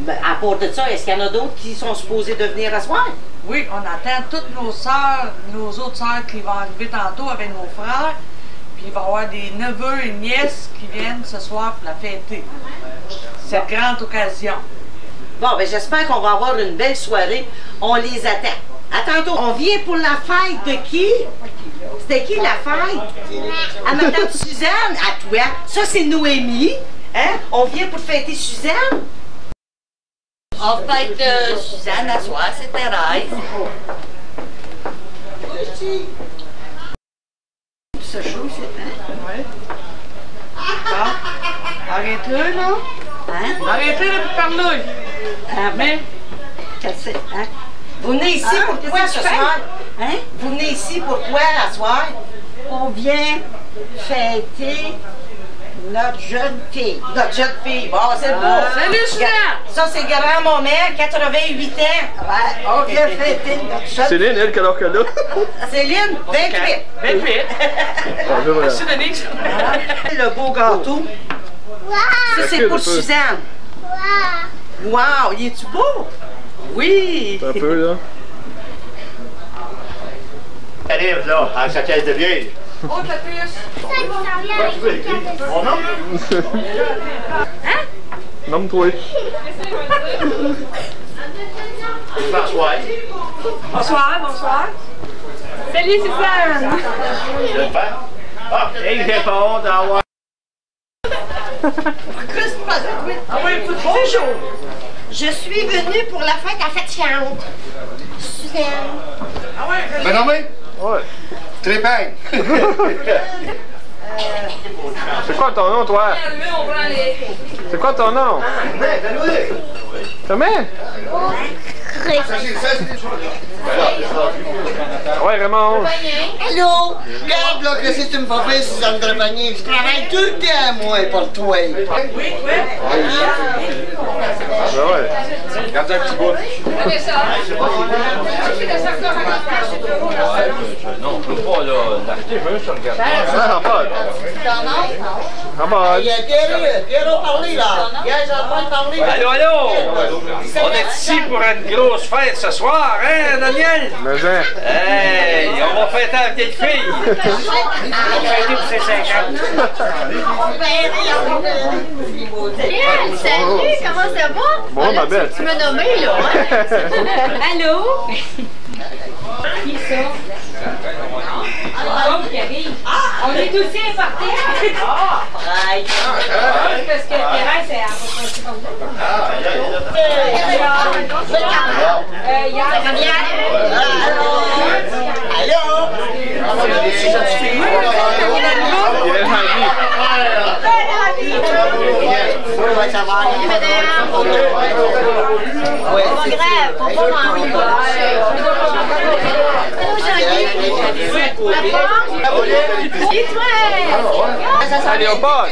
à part de ça, est-ce qu'il y en a d'autres qui sont supposés de venir à soir? Oui, on attend toutes nos sœurs, nos autres sœurs qui vont arriver tantôt avec nos frères. Puis il va y avoir des neveux et nièces qui viennent ce soir pour la fêter. Cette grande occasion. Bon, ben j'espère qu'on va avoir une belle soirée. On les attend. À tantôt. On vient pour la fête de qui? C'était qui la fête? À Madame Suzanne? À toi. Ça, c'est Noémie. Hein? On vient pour fêter Suzanne? En fait, Suzanne, à soir, c'est Thérèse. C'est chaud, c'est hein? Oui. Bon. Arrêtez, là. Hein? Arrêtez de parler. Ah ben, qu'est-ce que c'est, hein? Vous venez ici pourquoi ce soir? Hein? Vous venez ici pourquoi à soir? On vient fêter notre jeune fille. Notre jeune fille. Bon, c'est beau. Salut, Suzanne! Ça, c'est grand-maman, 88 ans. Ouais, on vient fêter notre jeune fille. Céline, elle, quelle heure qu'elle a? Céline, 28. 28. Voilà. Merci, Denise. Le beau gâteau. Ça, c'est pour Suzanne. Wow, il est-tu beau? Oui. Un peu, là. Arrive là, avec sa caisse de bière. Oh, ta puce. Mon nom? Nomme-toi. François. Bonsoir, bonsoir. Salut, Suzanne. Je le fais. Ah, il répond d'avoir. Bonjour. Je suis venue pour la fête à Fête-Chante. Suzanne. Ben non, mais. Ouais. Trépin. C'est quoi ton nom, toi? C'est quoi ton nom? Comment? Ouais, Raymond. Allô? Regarde là, qu'est-ce que tu me fais faire, Suzanne Trépanier? Je travaille tout le temps, moi, pour toi. Ben ouais. Regarde un petit bout. Non, on peut pas l'acheter, je veux juste regarder. Ah, en bas. En bas. Quero parler, là. J'entends parler. Allô, allô! On est ici pour une grosse fête ce soir, hein, Daniel? Mais hein. Hey, on va fêter la vieille fille! On va fêter pour ses 50. Salut, comment ça va? Bon, ma belle. Tu m'as nommé, là, hein? Allô? Qui ça? Qui arrive. On est aussi impartis. Ah! Parce que Thérèse, c'est à peu près comme Allô? Ça va. C'est pas grave, faut pas m'ennuyer. Et toi? Allez, au bas.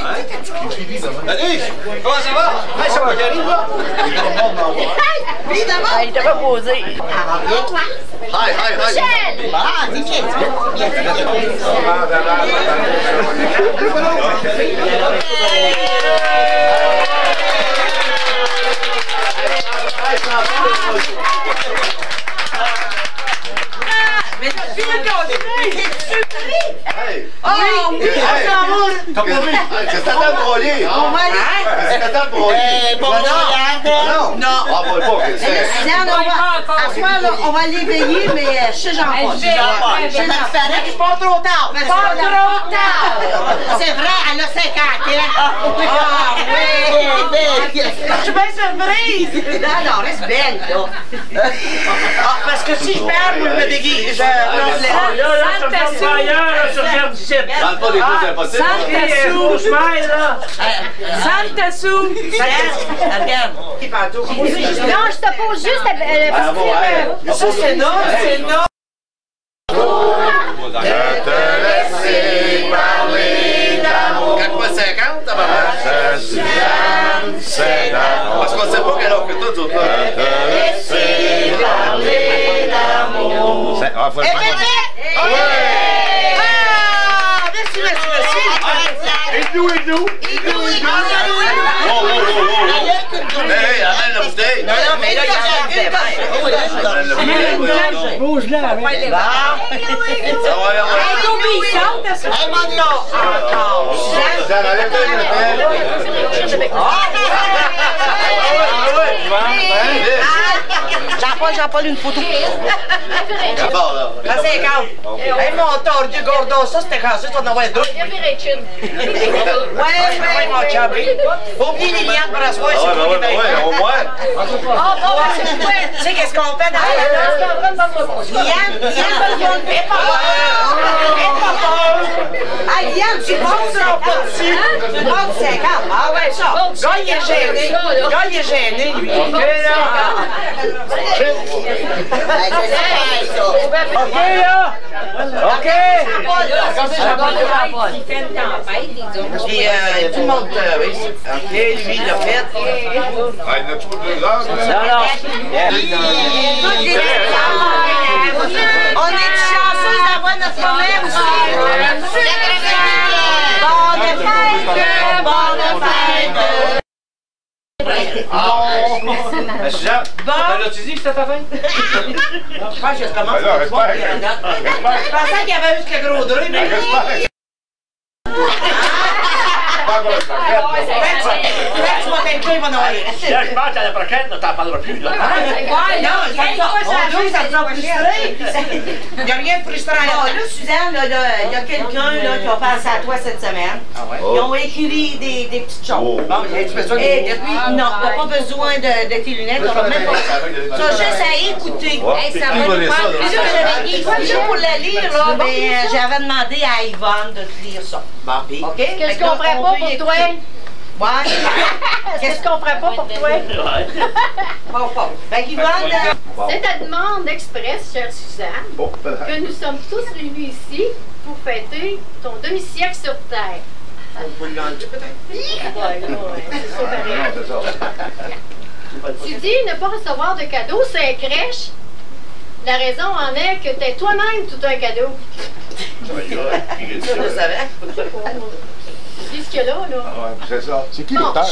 Allez, comment ça va? Hey, ça va, j'arrive là? Il t'a pas posé. Hi, hi, hi. Michel! Ah, c'est qui? Mais tu veux continuer? T'es-tu pris? Hey! Oh oui! T'as pas vu? C'est ta table broyée. On va aller. C'est ta table broyée. Bon, Non! Non. Ah, pas pas. Suzanne, à ce moment-là, on va l'éveiller, mais chez Jean-Paul. Chez Jean-Paul. c'est pas trop tard. Pas trop tard! C'est vrai, elle a 50 ans. Ah oui! Je suis bien surprise. Non, non, reste belle, là. Ah, parce que si je perds, je me déguise. Là, tu regardes pas ailleurs, là, tu regardes ici. Parle pas des choses impossibles. Santa Sou! Regarde. Non, je te pose juste le Ah bon, hey. Ça, c'est non, c'est non. Je te laisser parler d'amour. 4,50, ça va marcher. C'est d'amour. Parce qu'on sait pas quelle heure que toi, tu vas. Je te laisser parler d'amour. Ah, faut le faire. Merci, merci, merci. Et nous. Hey, amène Mais là, il y a Bouge-la, avec. obéissante à ça. Hey, maintenant, encore. Jean-Paul, une photo. Passez les câbles. Hey, mon tordu Gordon, ça c'était cassé, tu en avais deux. Ouais, mon chum. Oublie Liliane pour la soirée, c'est toi qui t'as au moins. Tu sais qu'est-ce qu'on fait dans la Liliane, est pas ah, Liliane, tu montes sur pas dessus. Tu montes 50. Ah ouais, ça. Gars, il est gêné. Gars, il est gêné, lui. OK, là. OK, là. OK. Il fait une tempête, disons. Puis, tout le monde, oui. OK, lui, il l'a fait. Ah, il y en a pour 2 heures. On est chanceux d'avoir notre mère aussi. Bonne fête, bonne fête. Suzanne, l'as-tu dit que c'était ta fête? Je pense que je commence à voir qu'il y a une note. Je pensais qu'il y avait juste le gros dreux, mais... Tu vas quelqu'un, il va noyer. Je pense qu'à la prochaine, on t'en parlera plus. Là. Non, ça te frustré. Il n'y a rien de frustrant là. Là, Suzanne, il y a quelqu'un qui a pensé à toi cette semaine. Ils ont écrit des petites choses. Bon, tu fais ça? Et puis, non, t'as pas besoin de tes lunettes. T'as même pas... T'as juste à écouter. Ça va nous faire... Pour la lire, là, j'avais demandé à Yvonne de te lire ça. OK? Qu'est-ce qu'on ferait pas pour toi? Ouais. Qu'est-ce qu'on ferait pas pour toi? Pas. Fait qu'Yvonne... C'est ta demande express, chère Suzanne, que nous sommes tous réunis ici pour fêter ton demi-siècle sur Terre. On peut l'enlever peut-être? C'est ça pareil. Tu dis ne pas recevoir de cadeaux, c'est crèche. La raison en est que t'es toi-même tout un cadeau. Je le savais. Dis ce qu'il y a là. C'est ça. C'est qui l'auteur?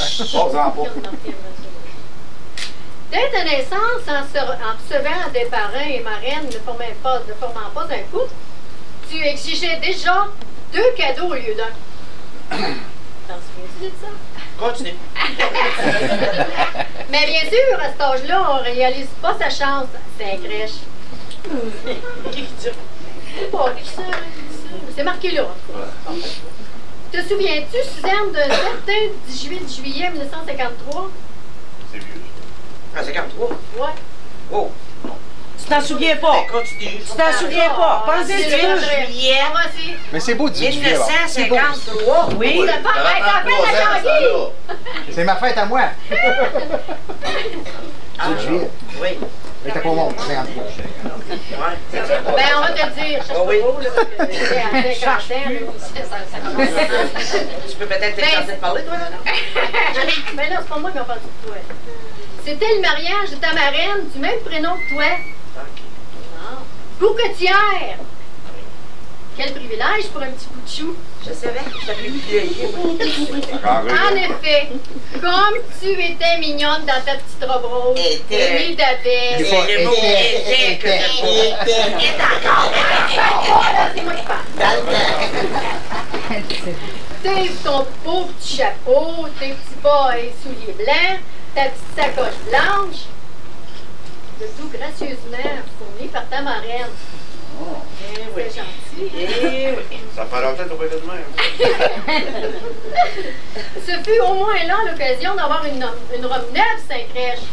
Dès ta naissance, en recevant des parrains et marraines ne formant pas un couple, tu exigeais déjà 2 cadeaux au lieu d'un. T'en souviens-tu de ça? Continue. Mais bien sûr, à cet âge-là, on réalise pas sa chance. C'est un crèche. Qui dit? Pas qui ça. C'est marqué là. Te souviens-tu, Suzanne, d'un certain 18 juillet 1953? C'est vieux. Ah, 53? Ouais. Oh. Tu t'en souviens pas? Continue. Tu t'en souviens pas? Pense 18 juillet. Mais c'est beau, 18 juillet. 1953. Oui. Ça fait la Tanguy! C'est ma fête à moi. 18 juillet. Oui. Mais t'as pas mon 53. Ben, on va te le dire. Je sais pas trop, là. Tu peux peut-être t'écouter de parler, toi, là? Mais là, c'est pas moi qui en parle de toi. C'était le mariage de ta marraine du même prénom que toi. Courtière! Quel privilège pour un petit bout de chou. Je savais que je t'avais vieillir. En effet, comme tu étais mignonne dans ta petite robe rose. Était. d'Adèle. C'est le mot était que est encore. Ton beau petit chapeau, tes petits bas et souliers blancs, ta petite sacoche blanche. Le tout gracieusement fourni par ta marraine. C'est gentil. Ça fait longtemps qu'on peut être de même. Ce fut au moins là l'occasion d'avoir une robe neuve, Saint-Crèche.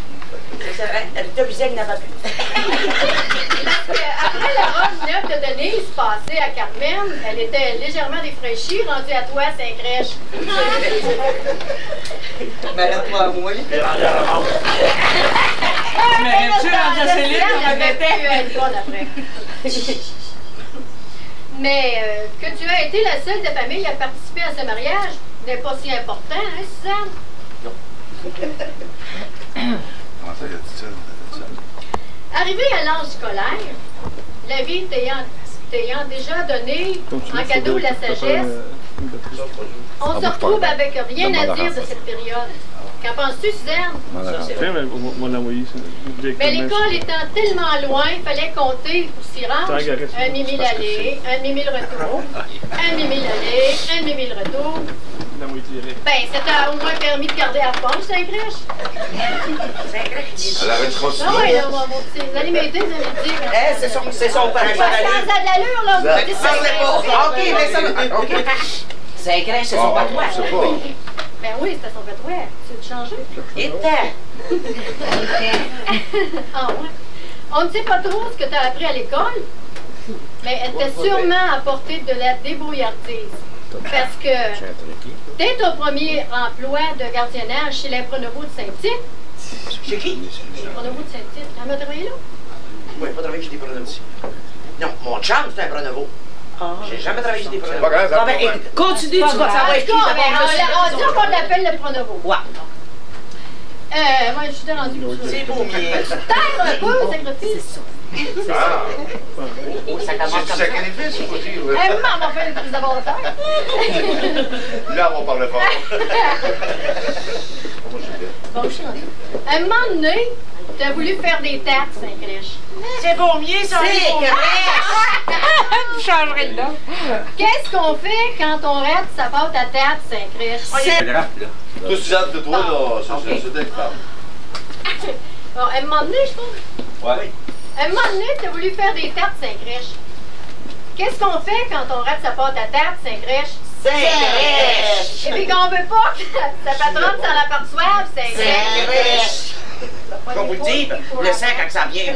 C'est vrai, Rita Bizet n'avait plus. Après la robe neuve de Denise passée à Carmen, elle était légèrement défraîchie, rendue à toi, Saint-Crèche. Mais arrête-toi à moi. Mais tu rendu à Céline, Elle avait pu être bonne après. Mais que tu as été la seule de famille à participer à ce mariage n'est pas si important, hein, Suzanne? Comment ça, il a dit ça? Arrivé à l'âge scolaire, la vie t'ayant déjà donné en cadeau la sagesse, on se retrouve avec rien à dire de cette période. Qu'en penses-tu, Suzanne? On l'a envoyé ça. Mais l'école étant tellement loin, il fallait compter pour s'y rendre. Un demi-mille l'aller, un demi-mille le retour, un demi-mille l'aller, un demi-mille le retour. Ben, c'était au moins permis de garder la forme, Saint-Crèche. Elle avait du continuer. Ah oui, là, mon petit, vous allez m'aider, vous allez me dire. C'est son parcours. Ça a de l'allure, là. Vous dites Saint-Crèche. OK, mais ça... OK. Saint-Crèche, c'est son patois. C'est pas. Ben oui, c'était son patois. Tu veux te changer? Et Ah ouais. On ne sait pas trop ce que tu as appris à l'école, mais elle t'a sûrement apporté de la débrouillardise. Parce que dès ton premier emploi de gardiennage chez les Pronovo de Saint-Tite. Chez qui? Les Pronovo de Saint-Tite. Tu as travaillé là? Oui, pas travaillé chez des Pronovo. Non, mon chum, c'est un Pronovo. J'ai jamais travaillé chez des Pronovo. Pas grave, ça va. Continue, tu vas savoir qui. On dit qu'on l'appelle le Pronovo. Ouais. Moi, je suis rendu. C'est beau, mais... Peut-être un peu, sacrifice. Ah! Ça commence C'est du comme ça. sacrifice, il faut dire. Maman m'a fait le plus d'avoir faire. Là, on parle fort. Bon, je suis rendue. À un moment donné, t'as voulu faire des tartes, Saint-Crèche. C'est beau, mieux, ça. C'est Vous changerez le nom. Qu'est-ce qu'on fait quand on rate sa pâte à tarte, Saint-Crèche? Toi, Suzanne, de toi, là, c'est que tu parles. Bon, à un moment donné, je pense. Ouais. À un moment donné, t'as voulu faire des tartes, Saint-Crèche. Qu'est-ce qu'on fait quand on rate sa pâte à tarte, Saint-Crèche? Saint-Crèche. Et puis qu'on veut pas que sa patronne s'en aperçoive, Saint-Crèche. Comme vous le dites, le sang quand ça vient.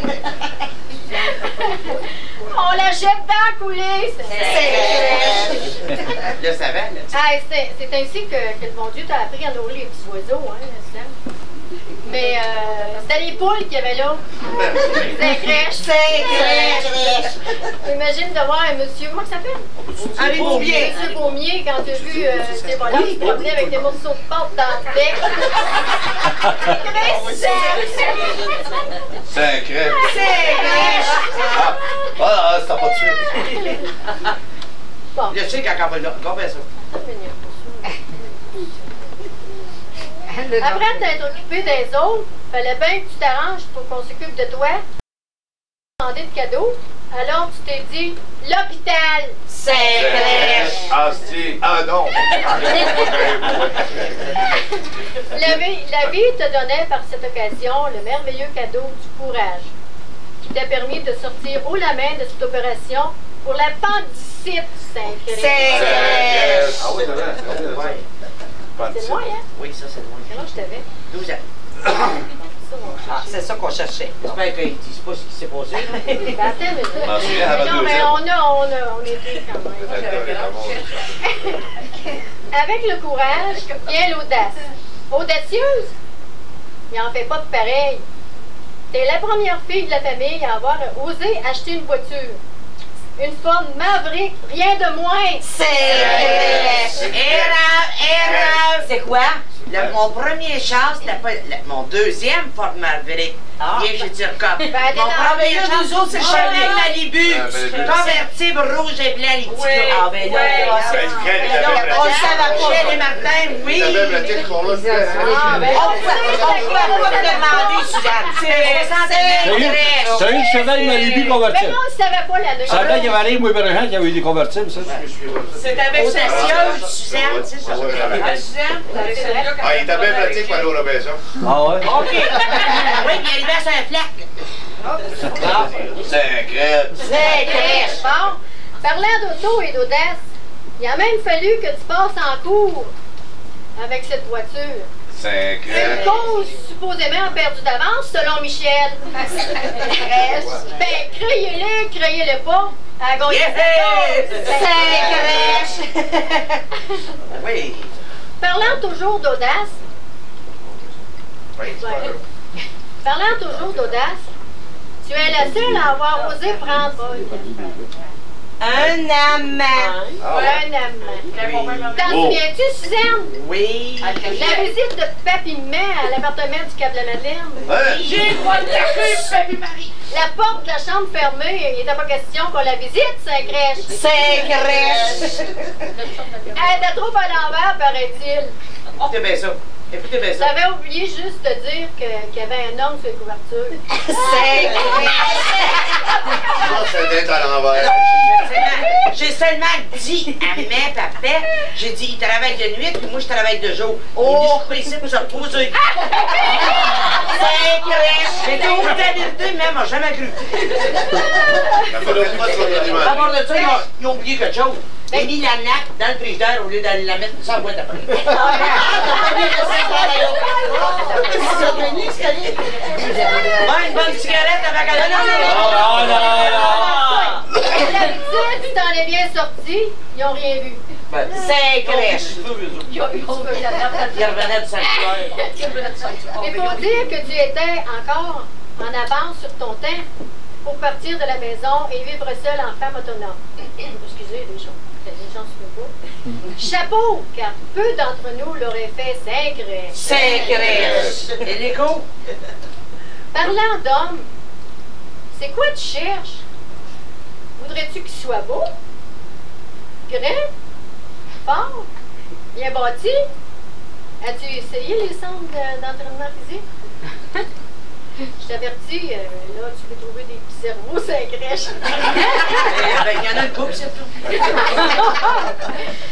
On la jette dans la coulée, Saint-Crèche. Le savant, là. Ah, c'est ainsi que le bon Dieu t'a appris à nourrir les petits oiseaux, hein, Suzanne? Mais c'était les poules qu'il y avait là. Saint-Crèche. Saint-Crèche. Imagine de voir un monsieur, comment il s'appelle? Henri Beaumier. Monsieur Beaumier, quand tu as vu ces voleurs qui se promenaient avec des morceaux de pâte dans le bec. Saint-Crèche. Saint-Crèche. Ah, c'est pas de suite. Bon. Je sais quand on va là. Combien ça? Après t'être occupé des autres, fallait bien que tu t'arranges pour qu'on s'occupe de toi. Demander de cadeaux. Alors tu t'es dit l'hôpital. Saint-Crèche. Ah, c'est... Ah, non. La vie te donnait par cette occasion le merveilleux cadeau du courage, qui t'a permis de sortir haut la main de cette opération pour l'appendicite, Saint-Crèche. Saint-Crèche. Ah oui, c'est vrai. C'est loin, hein? Oui, ça, c'est loin. Quel âge t'avais? 12 ans. Ah, c'est ça qu'on cherchait. J'espère qu'ils ne disent pas ce qui s'est passé. Ben, attends, mais ça. m'en souviens, avant Non, mais deuxième. on était quand même. Avec le courage vient l'audace. Audacieuse? Il en fait pas de pareil. T'es la première fille de la famille à avoir osé acheter une voiture. Une Ford Maverick, rien de moins. C'est C'est quoi? Mon premier char, c'était pas mon deuxième Ford Maverick. Bien, j'ai dit cop. Mon premier nous autres, c'est Chevrolet Malibu. Convertible rouge et blanc, les petits gars. Ah, ben là, on le savait pas. Chez les Martins, oui. T'avais le titre qu'on l'a fait. Ah, ben, On pouvait pas me demander, Suzanne. C'est T'as eu le cheval Malibu mais convertible. non, on ne savait pas la Ça leçon. qu'il y avait moi, Bergeron, qui avait eu des convertibles, ça. C'est avec sa siège, Suzanne, c'est ça. Suzanne? Ah, il était bien pratique pour aller au Robinson. Ah ouais? OK. Oui, puis il arrivait sur un flac. Saint-Crèche. Saint-Crèche. Bon, parlant d'auto et d'audace, il a même fallu que tu passes en cours avec cette voiture. Une Saint-Crèche. cause supposément perdue d'avance, selon Michel. Ben, criez-le pas. À gagner Saint-Crèche. Oui. Parlant toujours d'audace, Oui, c'est pas ouais. grave. Parlant toujours d'audace, tu es la seule à avoir osé prendre Un amant. un amant. T'en souviens-tu, Suzanne? Oui. La visite de Papy-Maman à l'appartement du Cap-de-la-Madeleine. Hein? J'ai pas de café, Papy-Marie. La porte de la chambre fermée, il n'était pas question qu'on la visite, Saint-Crèche. Saint-Crèche. Elle était trop à l'envers, paraît-il. C'est bien ça. Écoutez bien ça. J'avais oublié juste de dire qu'il y avait un homme sur les couvertures. Ça, c'est d'être à l'envers. J'ai seulement dit à mes papas, j'ai dit, il travaille de nuit, puis moi, je travaille de jour. Oh! Je suis ici pour se reposer. C'est crèche. J'ai dit, oh, la vérité, mais elle m'a jamais cru. À part de ça, ils ont oublié quelque chose. Ils ont mis la nappe dans le frigidaire au lieu d'aller la mettre sans boîte après. Une bonne cigarette avec un... D'habitude, tu t'en es bien sorti, ils n'ont rien vu. C'est crèche. Ils revenaient du sanctuaire. Il faut dire que tu étais encore en avance sur ton temps pour partir de la maison et vivre seule en femme autonome. Excusez, les gens se souviennent pas. Chapeau, car peu d'entre nous l'auraient fait sacré. Sacré. Et l'écho? Parlant d'homme, c'est quoi tu cherches? Voudrais-tu qu'il soit beau? Grand? Fort? Bien bâti? As-tu essayé les centres d'entraînement physique? Je t'avertis, là, tu peux trouver des petits cerveaux, c'est crèche. Il y en a une couple, c'est tout.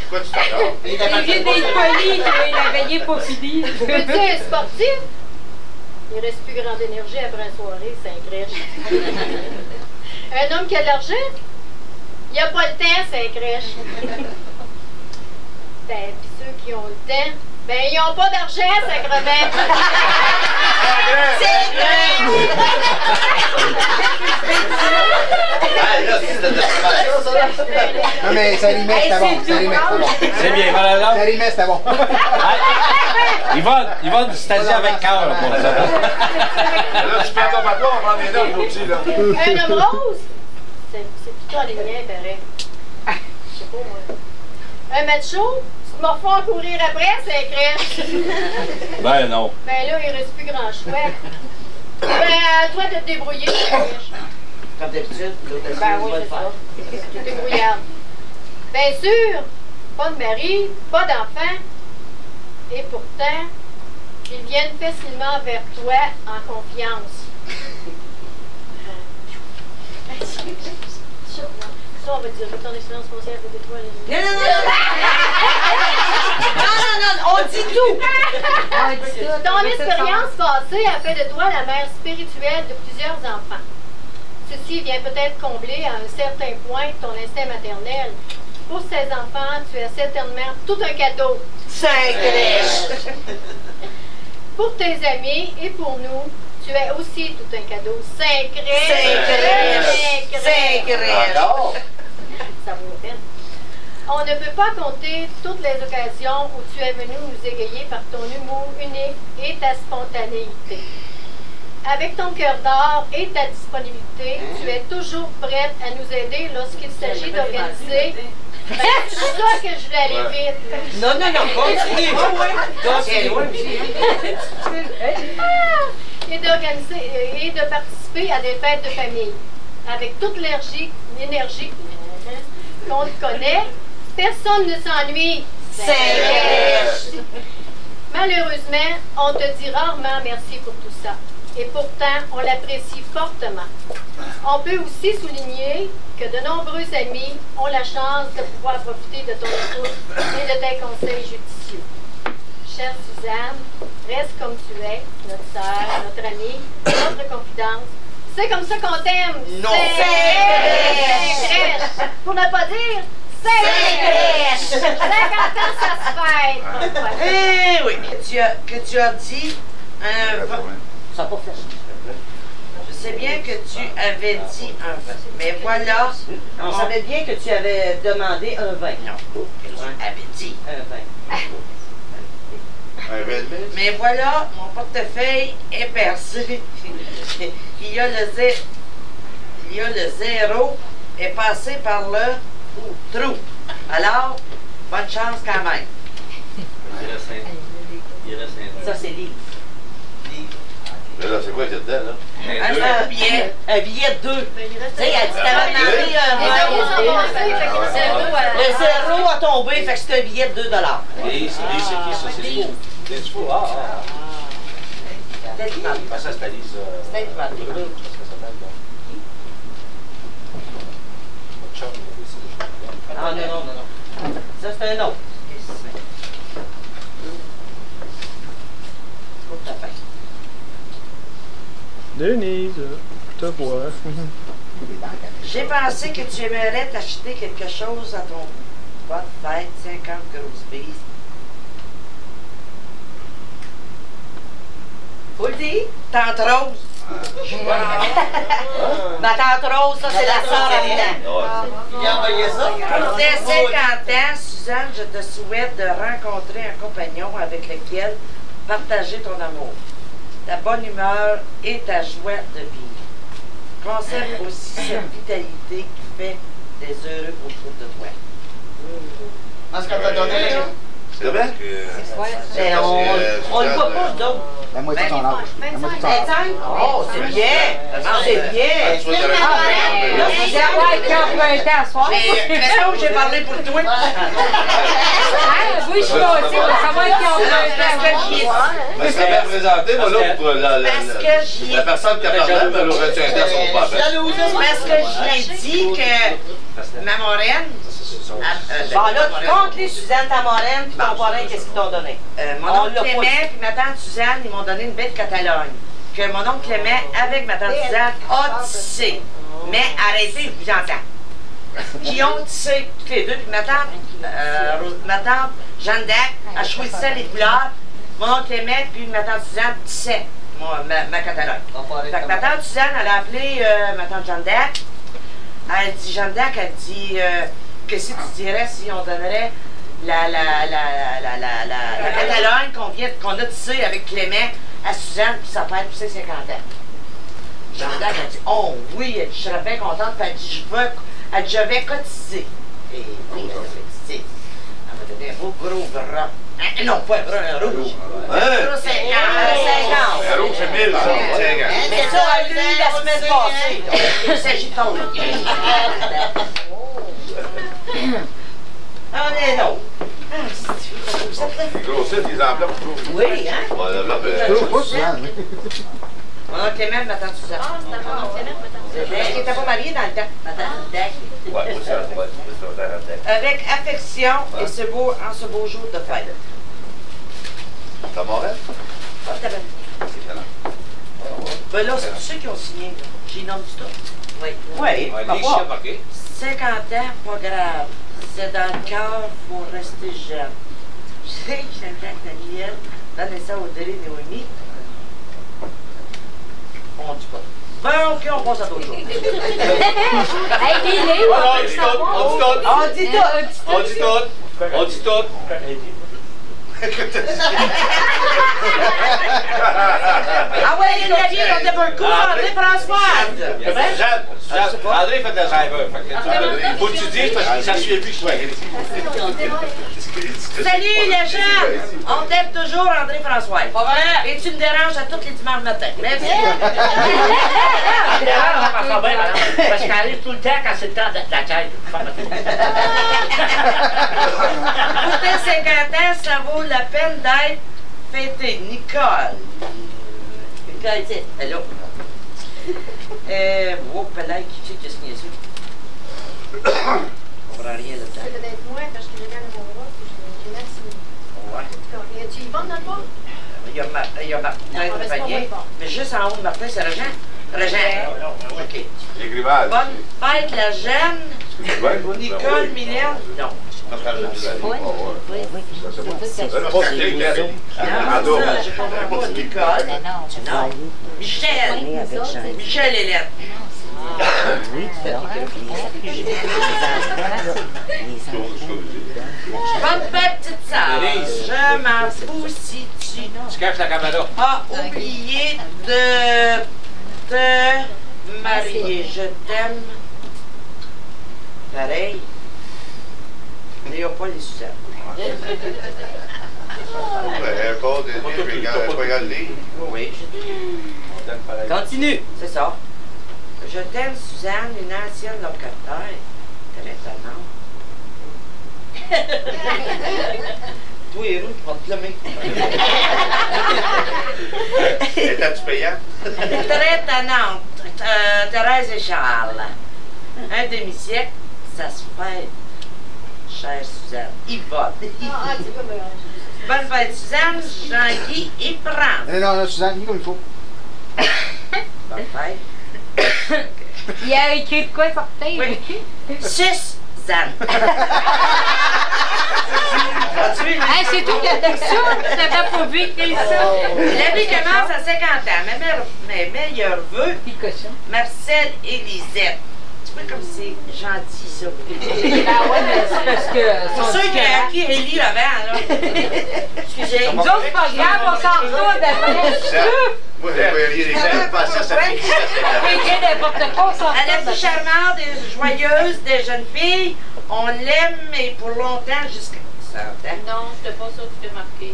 Pourquoi tu t'attends? Il vient d'être poli, il a veillé pas fini. Veux-tu un sportif? Il reste plus grande énergie après la soirée, c'est un crèche. Un homme qui a de l'argent? Il a pas le temps, c'est un crèche. Ben, pis ceux qui ont le temps, ben, ils ont pas d'argent, sacrement. C'est vrai! Non, mais ça rimait, c'était bon. Ça rimait, c'était bon. C'est bien, voilà là. Ça rimait, c'était bon. Yvonne, c'est-à-dire avec cœur pour ça. Là, tu prends ton papa, on prend des notes aussi, là. Un homme rose? C'est plutôt aligné, pareil. Je sais pas, moi. Un macho? Tu te morfons à courir après, c'est crèche. Ben non. Ben là, il reste plus grand choix. Ben, à toi de te débrouiller, c'est crèche. Comme d'habitude, l'autre Ben oui, c'est ça. Tu te débrouillardes. Bien sûr, pas de mari, pas d'enfant. Et pourtant, ils viennent facilement vers toi en confiance. Ça, on va dire, ton expérience foncière de toi. Non, on dit tout! Ton expérience passée a fait de toi la mère spirituelle de plusieurs enfants. Ceci vient peut-être combler à un certain point ton instinct maternel. Pour ces enfants, tu as certainement tout un cadeau. Sacré! Pour tes amis et pour nous, tu as aussi tout un cadeau. Sacré! Encore? Ça vaut la peine. On ne peut pas compter toutes les occasions où tu es venu nous égayer par ton humour unique et ta spontanéité. Avec ton cœur d'or et ta disponibilité, tu es toujours prête à nous aider lorsqu'il s'agit d'organiser. Ben, c'est ça que je voulais aller vite. Non, continue! Et d'organiser et de participer à des fêtes de famille. Avec toute l'énergie qu'on te connaît, personne ne s'ennuie. C'est Malheureusement, on te dit rarement merci pour tout ça. Et pourtant, on l'apprécie fortement. On peut aussi souligner que de nombreux amis ont la chance de pouvoir profiter de ton écoute et de tes conseils judicieux. Chère Suzanne, reste comme tu es, notre sœur, notre amie, notre confidente. C'est comme ça qu'on t'aime. Non. C'est crèche. Pour ne pas dire, c'est crèche. 50 ans, ça se fête. Eh oui, que tu as dit un vin. Ça n'a pas fait. Je sais bien que tu avais dit un vin. Mais voilà, on savait bien que tu avais demandé un vin. Non, que tu avais dit un vin. Mais voilà, mon portefeuille est percé. Il y a le zéro est passé par le trou. Alors, bonne chance quand même. Ça, c'est livre. Mais là, c'est quoi qu'il y a dedans, là? Un billet de 2. Tu sais, elle dit t'avais demandé un vin. Le zéro a tombé, fait que c'est un billet de $2. Et c'est qui ça? C'est Des chevaux, ah. C'était qui? Ah, ça, c'était Lise. C'était qui m'a dit? Qu'est-ce que ça s'appelle, là? Votre chum, il a décidé de jouer. Ah, non. Ça, c'est un autre. Denise, je te vois. J'ai pensé que tu aimerais t'acheter quelque chose à ton boîte de fête, 50 grosses bises. Faut le dire, tante Rose. Ma tante Rose, ça c'est la sœur à Milan. Il a envoyé ça. Pour tes 50 ans, Suzanne, je te souhaite de rencontrer un compagnon avec lequel partager ton amour, ta bonne humeur et ta joie de vivre. Conserve aussi cette vitalité qui fait des heureux autour de toi. En ce qu'on t'a donné, là? C'est vrai? Mais on le voit pas, donc. La moitié de son âge. La moitié de son âge. 25? Oh, c'est bien! C'est bien! Là, Suzanne, Ouais, qui a emprunté à soir. mais question que j'ai parlé pour toi. Oui, je suis aussi, mais ça va être qui a emprunté à soir. Mais ça bien présenté, moi, là, pour la personne qui a parlé, elle aurait dû aider à son papa. Parce que je l'ai dit que ma moraine. Bon, là, tu comptes les Suzanne, ta moraine, puis ton parrain, qu'est-ce qu'ils t'ont donné? Mon oncle Clément puis ma tante Suzanne, ils m'ont donné une belle Catalogne. Que mon oncle Clément, avec ma tante Suzanne, a tissé. Mais arrêtez, je vous entends. Qui ont tissé toutes les deux, puis ma tante Jeanne d'Arc, elle choisissait les couleurs. Mon oncle Clément puis ma tante Suzanne tissaient ma Catalogne. Fait que ma tante Suzanne, elle a appelé ma tante Jeanne d'Arc. Elle dit, Jeanne d'Arc, elle dit, que si tu dirais si on donnerait la Catalogne qu'on a tissée avec Clément à Suzanne puis sa fête pour ses 50 ans. Jeanne d'Arc a dit, oh oui, elle dit, je serais bien contente, puis elle dit, je vais cotiser. Et oui, elle a cotisé. Elle m'a donné un beau gros drap. Non, pas un brun, un rouge. Un rouge 50. Un rouge, c'est 1000, ça. Mais ça, elle l'a eu la semaine passée. Il s'agit de ton Ah, mais non. Gros site, les enveloppes. Oui, hein? Bon, l'enveloppe, Mon oncle Clément, ma tante Suzanne. Ah, c'était pas mon Clément, ma tante. Elle n'était pas mariée dans le temps. Ma tante Dac. ouais, ça. Avec affection et en ce beau jour de fête. T'as mon rêve? Ah, t'as bien. Ben là, c'est tous ceux qui ont signé. J'ai nommé ça. Oui. Oui, Lise, marqué. 50 ans, pas grave. C'est dans le cœur, faut rester jeune. Tu sais, Jeanne-Jacques Daniel, Vanessa Audrey, Noémie. On dit pas. Ben, ok, on passe à d'autres choses. Hey, Billy! On dit tout! On dit tout! On dit tout! On dit tout! Ah ouais, il y a une vie, on était pas le coup, André Françoise! André fait de la driver. Faut que tu dises parce que ça ne suit plus que je sois. Salut les jeunes! On t'aime toujours, André François. Pas vrai? Et tu me déranges à tous les dimanches matin. Merci. Parce qu'elle arrive tout le temps quand c'est le temps de la caisse. Pour tes 50 ans, ça vaut la peine d'être fêté. Nicole. Nicole, tu sais, hello. Oh, Pelay, qui fait que signé ça? On comprend rien là-dedans. C'est peut-être moi parce que j'ai gagné mon roi et j'ai mal signé. Ouais. Y a-tu Yvonne dans le bas? Il y a Martin de Panier. Mais juste en haut de Martin, c'est Régent? Régent. OK. L'écrivage. Bonne fête, la jeune. Nicole, Mylène. Non. Nicole. Non. Michel. Michel Hélène. Bonne fête, petite sœur. Je m'en fous si tu caches la caméra. as oublié de te marier. Je t'aime. Pareil. Il n'y a pas les Suzanne. Pas des Oui. Continue. C'est ça. Je t'aime, Suzanne, une ancienne locataire. Quel étonnant. Toi, Héros, tu vas te lever. Étais-tu payant? Très tannante. Thérèse et Charles. Un demi-siècle, ça se fait. Chère Suzanne, Yvonne. Bonne fête, Suzanne, Jean-Guy et France. Non, Suzanne, dis comme il faut. Bonne fête. Il a écrit de quoi sortir? Oui. Suzanne. Hey, c'est tout qui a dit ça? T'avais pas vu écrire ça? La vie commence à 50 ans. Mes meilleurs vœux, Marcel et Lisette. Tu vois comme c'est gentil, ça. Ah ouais, mais c'est parce que... Pour ceux qui ont acquis Ellie avant, là. Excusez. Nous autres, c'est pas grave, on s'en fout d'après. Moi, j'ai pas rien d'écrit. Pas ça, ça fait Écrire n'importe quoi, on s'en fout. À la plus charmante et joyeuse des jeunes filles, on l'aime et pour longtemps jusqu'à 100 ans. Non, c'était pas ça que tu t'es marqué.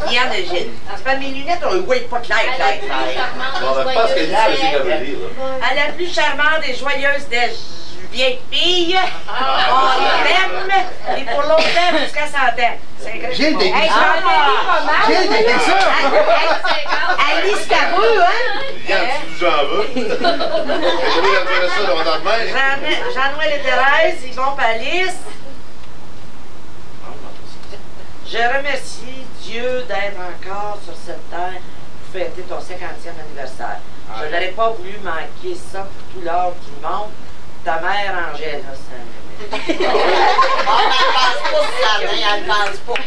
Il y en a, Gilles. C'est pas mes lunettes, on ne voit pas clair. Bon, ben, je pense que lui, c'est ce qu'il avait dit, là. À la plus charmante et joyeuse des vieilles filles, on l'aime et pour longtemps jusqu'à 100 ans. Gilles, t'es Hey, j'en ai lu pas mal. Gilles, t'es ça! Alice Tabou, hein? Yann, tu nous en veux? J'ai jamais entendu ça dans le même. Jean-Noël et Thérèse, Yvon et Alice. Je remercie Dieu d'être encore sur cette terre pour fêter ton 50e anniversaire. Je n'aurais pas voulu manquer ça pour tout l'or du monde. Ta mère, Angèle, ça Elle pense pas, Suzanne, elle pense pas.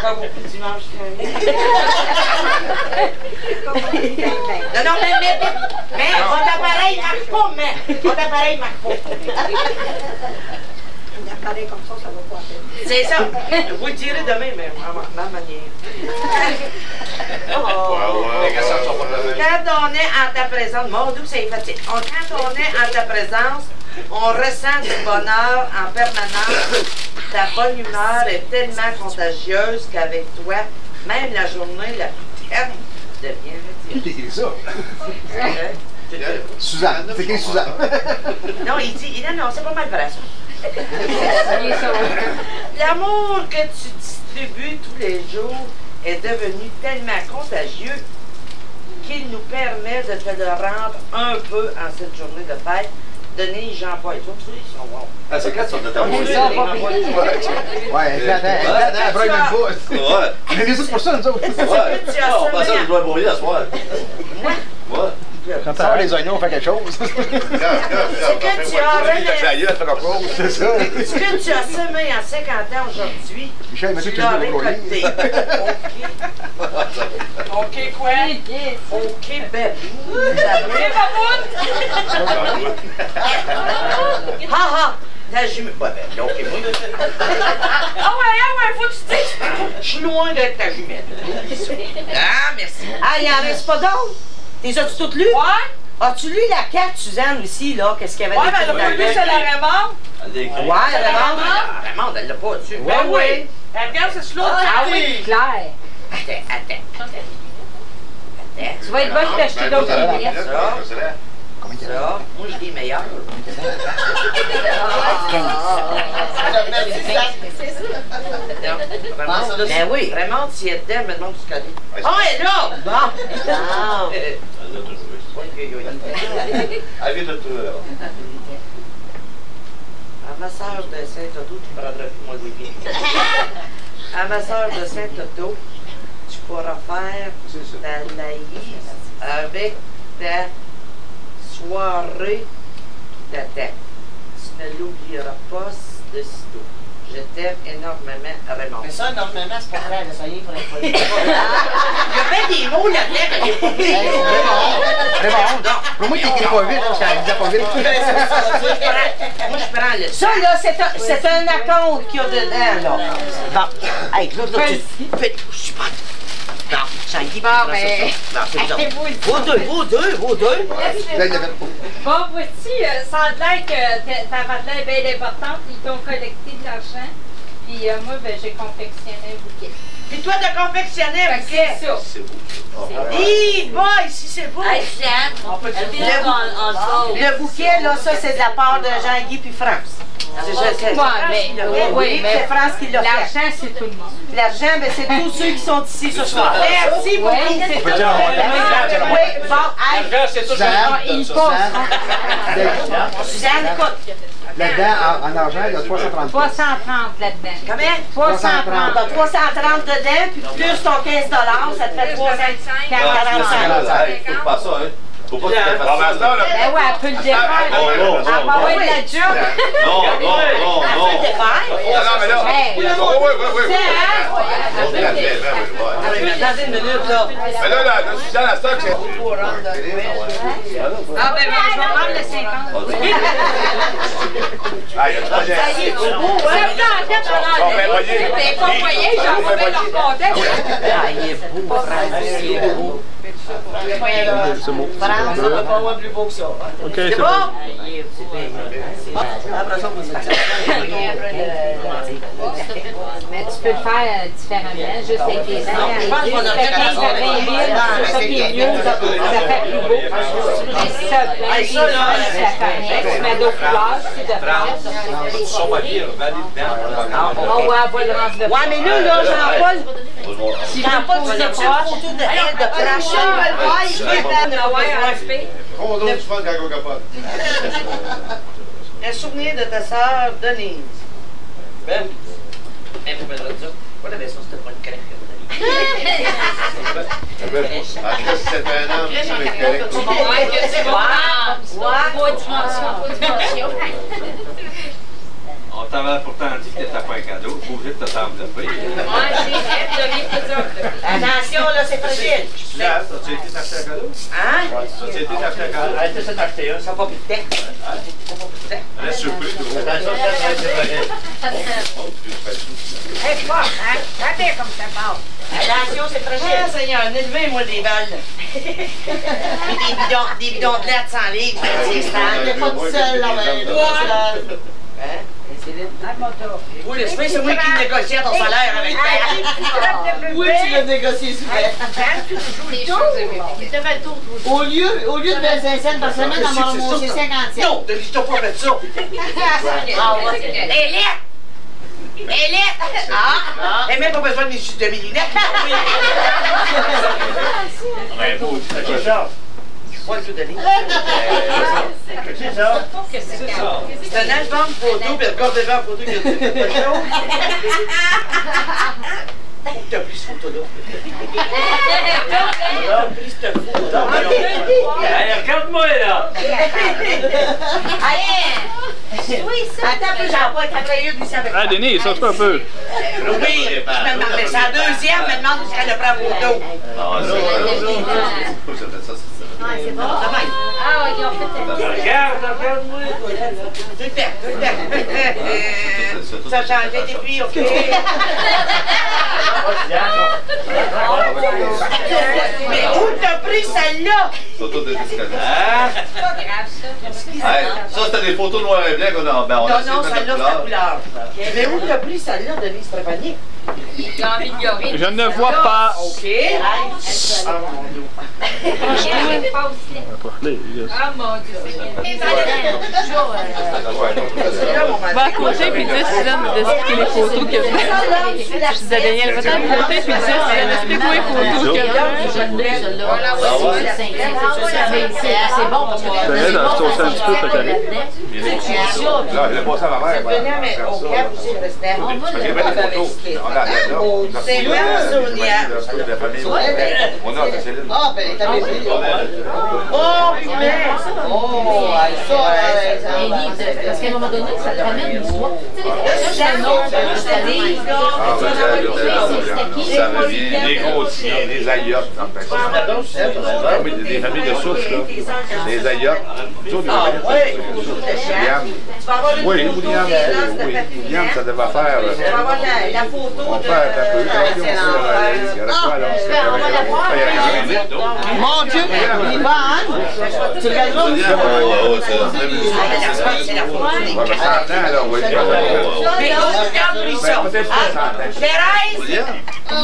encore beaucoup de dimanche. Non, mais votre appareil marche pas, mais votre appareil marche pas. Un appareil comme ça va pas faire. C'est ça. Vous le direz demain, mais à ma manière. Quand on est en ta présence, mon Dieu, c'est facile. Quand on est en ta présence, on ressent du bonheur en permanence. Ta bonne humeur est tellement contagieuse qu'avec toi, même la journée la plus terne devient Qui t'écrit ça? Suzanne. C'est qui Suzanne? Non, il dit, non, c'est pas mal vrai ça. L'amour que tu distribues tous les jours est devenu tellement contagieux qu'il nous permet de te le rendre un peu en cette journée de fête. Denis, Jean-Paul, toi, tous ils sont bons. Ah, c'est quand ça de ta Ouais, attends, après même pas. Ouais. On est juste pour ça, nous autres. Ouais. On pensait que je dois mourir ce soir. Ouais. Quand ça va les oignons, on fait quelque chose. Ce que tu as semé en 50 ans aujourd'hui, Michel, tu l'as récolté. OK, quoi? OK, belle. Ha ha! Ta jumelle. Pas belle, OK, moi. Ah ouais, faut que tu dises. Je suis loin d'être ta jumelle. Ah, merci. Ah, il en reste pas d'autres? Les as-tu toutes lues? Ouais. As-tu lu la carte, Suzanne, aussi, là? Qu'est-ce qu'il y avait ouais, mais elle l'a pas lu, c'est la Raymond. Ouais, Raymond, elle l'a pas dessus. Ben oui. Regarde, c'est celui-là. Ah oui, clair. Attends. Tu vas être bonne d'acheter d'autres billets. Ça, moi, je dis meilleur. Ben oui, vraiment, si elle était, maintenant tu connais. Oh, elle est là! Bon! Elle vient de tout. À ma sœur de Saint-Otto, tu prendras plus mon week-end. À ma sœur de Saint-Otto, tu pourras faire ta laïs avec ta soirée qui t'attend. Tu ne l'oublieras pas de sitôt. Je t'aime énormément, Raymond. Mais ça, énormément, c'est pas vrai, ça y est, pour être poli. Il y a bien des mots là-dedans, mais il n'est pas pire. Raymond, pour moi, tu n'écris pas vite, parce qu'elle disait pas vite. Moi, je prends le... Ça, là, c'est un acompte qu'il y a dedans, là. Bon. Hey, là, tu... Je suis pas... Non, Jean-Guy, non, c'est ça. Vous deux. Bon, voici, ça a l'air que ta valeur est bien importante. Ils t'ont collecté de l'argent. Puis moi, ben, j'ai confectionné un bouquet. Puis toi, t'as confectionné un bouquet. C'est ça. C'est beau. Hi, boy, si c'est beau. Hey, Jeanne, Le bouquet, là, ça, c'est de la part de Jean-Guy puis France. C'est France qui l'a fait. L'argent, c'est tout le monde. L'argent, ben, c'est tous ceux qui sont ici ce soir. Merci beaucoup. Oui, bon, L'argent, c'est tout le monde. Il passe. Suzanne, écoute. Là-dedans, en argent, il y a 330. 330 là-dedans. Combien? 330. T'as 330 dedans, puis plus ton 15 ça te fait 345. 45. Faut pas ça, hein? Faut pas que tu fasses ça. Ben ouais, elle peut le défaire. Elle va avoir de la job. Non. Elle peut le défaire. Non, mais là. Oui. Dans une minute, là. Mais là, Suzanne, à stock, c'est. Ah, ben, je vais prendre le 50. Ah, il y a trois gens. Ça y est, c'est beau, C'est en tête, On fait voyer. mais pas voyer, j'en vais leur compter. Ah, il est beau, France, il est beau. C'est beau. France, on ne peut pas avoir plus beau que ça. OK, C'est c'est bon? bon. Après ça, on va se Mais tu peux le faire différemment, juste avec des ans. Je pense qu'on a fait 15 à 20 000, c'est ça qui est mieux, ça fait plus beau. Mais si ça fait ça fait tu mets d'autres couleurs, c'est de on va avoir le reste de ouais, mais là, Jean-Paul, Jean-Paul, tu as une photo de elle de crachat. Je vais Comment d'autres tu fais quand on capote? un souvenir de ta sœur Denise. Ben, vous me dites ça. Moi, la maison, c'était pas une crèche. Ah, Chris, c'est un homme, ça va être correct. On t'avait pourtant dit que t'étais pas un cadeau. Faut obligé de te t'envelopper. Attention, là, c'est fragile. Là, t'as-tu été t'acheter un cadeau? Hein? T'as-tu été t'acheter un cadeau? Arrêtez ça d'acheter un. Ça va pas plus de temps. Reste surpris, gros. Attention, c'est vrai. C'est fort, hein? Regardez comme ça part. Attention, c'est fragile. Ah, Seigneur, élevez-moi des balles. Puis des bidons de lettres sans livre. C'est pas tout seul, là, mais toi. Hein? Oui, l'esprit, c'est moi qui négocie ton salaire avec toi. Oui, tu l'as négocié souvent. Au lieu de 25 cents par semaine, on va remonter 50 cents. Non, Denis, t'as pas fait ça. Élite! Ah! Et même pas besoin de mes lunettes. Ben, vous, c'est ça. Moi, je te donne. C'est ça. C'est un album photo, puis le corps de verre photo qui a dit quelque chose. Où t'as pris cette photo-là? T'as pris cette photo-là. Regarde-moi, là. Attends un peu, Jean-Paul, t'as travaillé ici avec moi. Ah, Denis, sorte un peu. Oui, je me demande, mais c'est la deuxième, me demande où elle a pris la photo. C'est bon. Ah, ils ont fait Regarde-moi. Tout le temps. Ça a changé depuis, OK? Mais où t'as pris celle-là? Photo de discothèque. C'est pas grave, ça. Ça, c'était des photos noir et blanc qu'on a. Ben, on a Non, essayé non, de mettre celle-là, la c'est la couleur. couleur. Mais où t'as pris celle-là, Denise Trépanier? Ils ont amélioré. Je ne vois pas. OK. Ah, mon Dieu. Ah, mon Dieu. Va à côté puis dis Suzanne d'expliquer les photos que vous avez. Je disais à Daniel, va-t'en à côté puis dis Suzanne, explique-moi les photos que C'est bon parce que Je vais dans saucer un petit peu, peut-être. Là, je l'ai passé à ma mère. Je venais, mais au cap aussi, je restais. Parce qu'il y avait des photos. C'est vraiment souvenir. On a, c'est Céline. Ah, ben, t'avais vu. Oh, putain! Oh, ça, parce qu'à un moment donné, ça te ramène une histoire. Tu sais, les Ça revient des gros tiens, des aïotes. Des familles de souches, là. Des aïotes. Oui, William, William, ça devait faire. Tu vas avoir la photo On de... fait un peu. Il y a quoi, là? Mon Dieu, Yvan, tu regarderas où C'est la photo. Ouais, 100 ans, là, on va dire. Mais regarde lui ça. Thérèse! On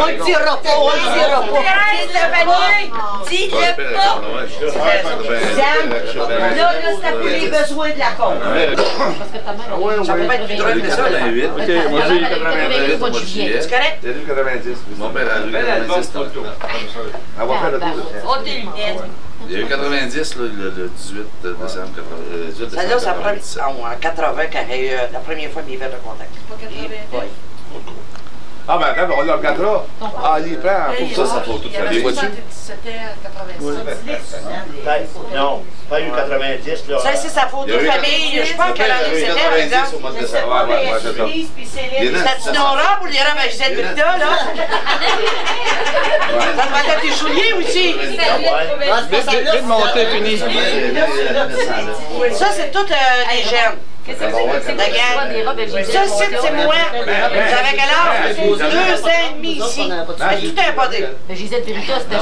le dira pas, on le dira pas. Thérèse Trépanier, dis-le pas. là, c'est pour les besoins de la cause. Ça peut pas être plus drôle que ça. 88. Ok, moi j'ai 88 au mois de juillet. C'est correct? T'as lu 90. Mon père a lu 90. On va faire le tour. Oh, tes lunettes. Il y a eu 90 le 18 décembre 90. Celle-là, ça prend en 80 quand il y a eu la première fois mes verres de contact. Pas 80. Ah, ben attends, on le regardera. Ah, il prend. Pour ça, ça faut tout faire. Les voitures? C'était à 86. Non, pas eu 90, là. Ça, c'est sa photo de famille. Je pense quelle année c'était, par exemple. au mois de Je sais décembre. pas, mais ouais, c'est ça. Lise puis Céline. C'était-tu Nora ou les robes à Gisèle Britta, là? Ça te va être tes souliers aussi. Vite monter, fini. Ça, c'est toutes les jeunes. Qu'est-ce que c'est? La gang. Ça, c'est moi. J'avais quel âge? 2 ans et demi ici. C'est tout un body. Mais Gisèle Britta, c'était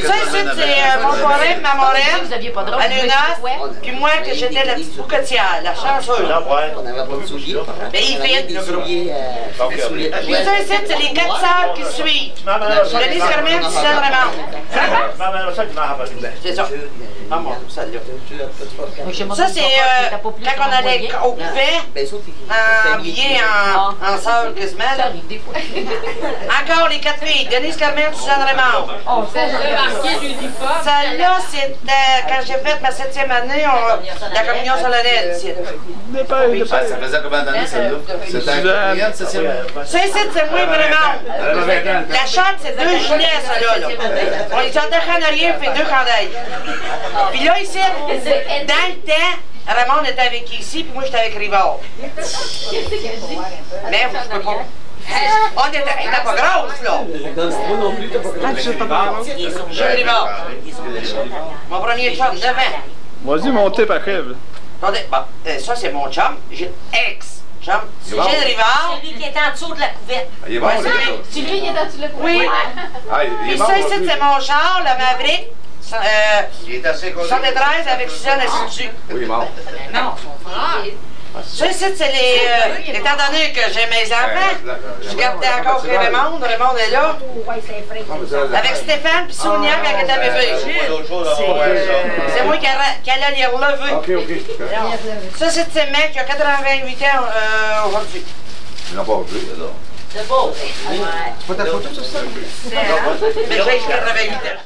Ça, c'est mon forain, ma moraine, Vous aviez pas de robe. à l'UNAS, puis moi, que j'étais la petite bouquetière, la chanceuse. On n'avait pas de souliers. Mais il fait le gros. Souliers. Puis ça, c'est les 4 sœurs qui suivent. Denise Carmen, Suzanne Raymond. C'est ça. Ah, mon celle-là. Ça, c'est quand on allait au couvent, habillés en sœurs quasiment. là. Encore les 4 filles, Denise Carmen, Suzanne Raymond. Celle-là, c'était quand j'ai fait ma 7e année, la communion solennelle. Ça faisait combien d'années, celle-là? C'était un 4e, 7e? Ça, c'est moi vraiment. La chatte, c'est 2 gilets, ça là. On les entend en arrière, fait 2 chandelles. Puis là, ici, dans le temps, Ramon était avec ici, puis moi, j'étais avec Rivard. Mais je peux pas. On était pas grosse, là. Jules Rivard. Mon premier chum, 9 ans. Vas-y, montez par Kev. Attendez, bon, ça, c'est mon chum. J'ai ex-chum. C'est Gilles Rivard. C'est lui qui était en dessous de la couverte. Il est bon, lui. C'est lui qui est dans le Oui. Puis ça, ici, c'est mon char, le Maverick. Il est assez connu. 73 avec Suzanne assis dessus. Oui, il est mort. Non, son frère. Ça, ici, c'est les. Étant donné que j'ai mes enfants, je gardais encore Raymond. Raymond est là. Avec Stéphane puis Sonia quand elle était bébé. C'est moi qui allais les relever. Ok. Ça, c'est ce mec qui a 88 ans aujourd'hui. Il n'a pas vu, alors. C'est beau. C'est pas ta photo, ça? Mais j'ai 88 ans.